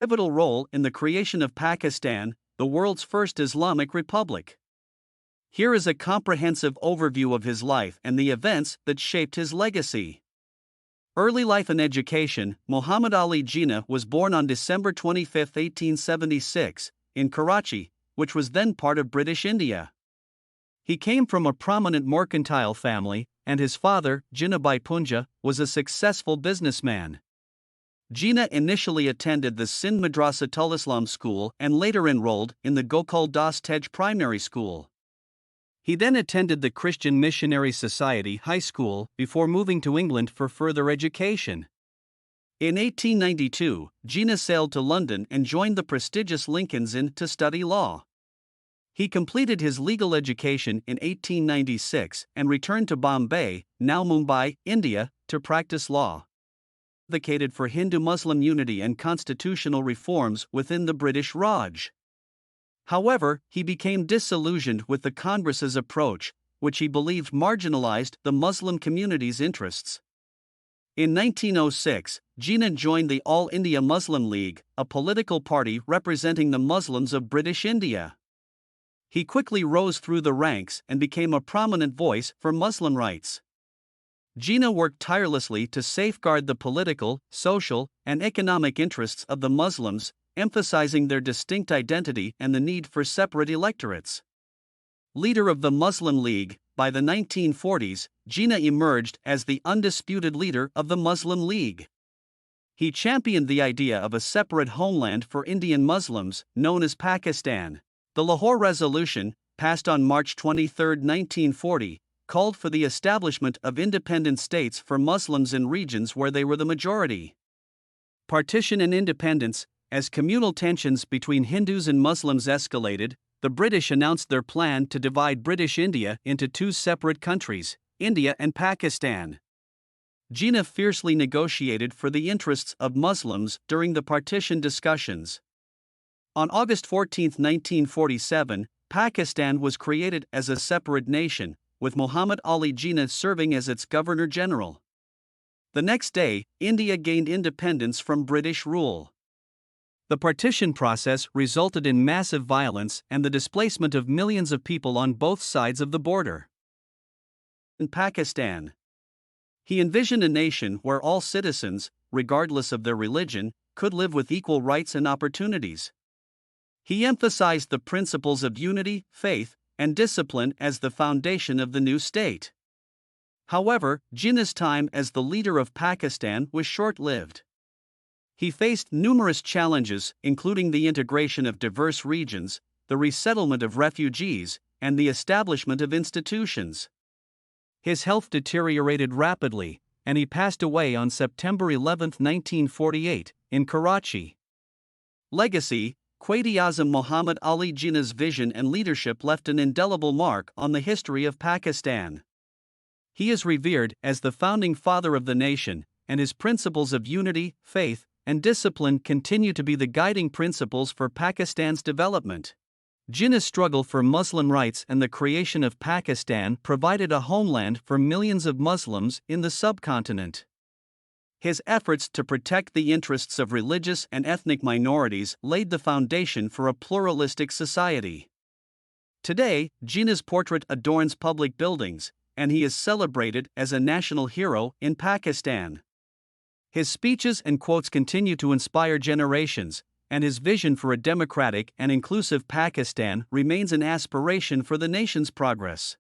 Pivotal role in the creation of Pakistan, the world's first Islamic republic. Here is a comprehensive overview of his life and the events that shaped his legacy. Early life and education. Muhammad Ali Jinnah was born on December 25, 1876, in Karachi, which was then part of British India. He came from a prominent mercantile family, and his father, Jinnah Bhai Punja, was a successful businessman. Jinnah initially attended the Sindh Madrasatul Islam school and later enrolled in the Gokul Das Tej primary school. He then attended the Christian Missionary Society High School before moving to England for further education. In 1892, Jinnah sailed to London and joined the prestigious Lincoln's Inn to study law. He completed his legal education in 1896 and returned to Bombay, now Mumbai, India, to practice law. He advocated for Hindu-Muslim unity and constitutional reforms within the British Raj. However, he became disillusioned with the Congress's approach, which he believed marginalized the Muslim community's interests. In 1906, Jinnah joined the All India Muslim League, a political party representing the Muslims of British India. He quickly rose through the ranks and became a prominent voice for Muslim rights. Jinnah worked tirelessly to safeguard the political, social, and economic interests of the Muslims, emphasizing their distinct identity and the need for separate electorates. Leader of the Muslim League, by the 1940s, Jinnah emerged as the undisputed leader of the Muslim League. He championed the idea of a separate homeland for Indian Muslims, known as Pakistan. The Lahore Resolution, passed on March 23, 1940, called for the establishment of independent states for Muslims in regions where they were the majority. Partition and independence. As communal tensions between Hindus and Muslims escalated, the British announced their plan to divide British India into two separate countries, India and Pakistan. Jinnah fiercely negotiated for the interests of Muslims during the partition discussions. On August 14, 1947, Pakistan was created as a separate nation, with Muhammad Ali Jinnah serving as its Governor-General. The next day, India gained independence from British rule. The partition process resulted in massive violence and the displacement of millions of people on both sides of the border. In Pakistan, he envisioned a nation where all citizens, regardless of their religion, could live with equal rights and opportunities. He emphasized the principles of unity, faith, and discipline as the foundation of the new state. However, Jinnah's time as the leader of Pakistan was short-lived. He faced numerous challenges, including the integration of diverse regions, the resettlement of refugees, and the establishment of institutions. His health deteriorated rapidly, and he passed away on September 11, 1948, in Karachi. Legacy. Quaid. Azam Muhammad Ali Jinnah's vision and leadership left an indelible mark on the history of Pakistan. He is revered as the founding father of the nation, and his principles of unity, faith, and discipline continue to be the guiding principles for Pakistan's development. Jinnah's struggle for Muslim rights and the creation of Pakistan provided a homeland for millions of Muslims in the subcontinent. His efforts to protect the interests of religious and ethnic minorities laid the foundation for a pluralistic society. Today, Jinnah's portrait adorns public buildings, and he is celebrated as a national hero in Pakistan. His speeches and quotes continue to inspire generations, and his vision for a democratic and inclusive Pakistan remains an aspiration for the nation's progress.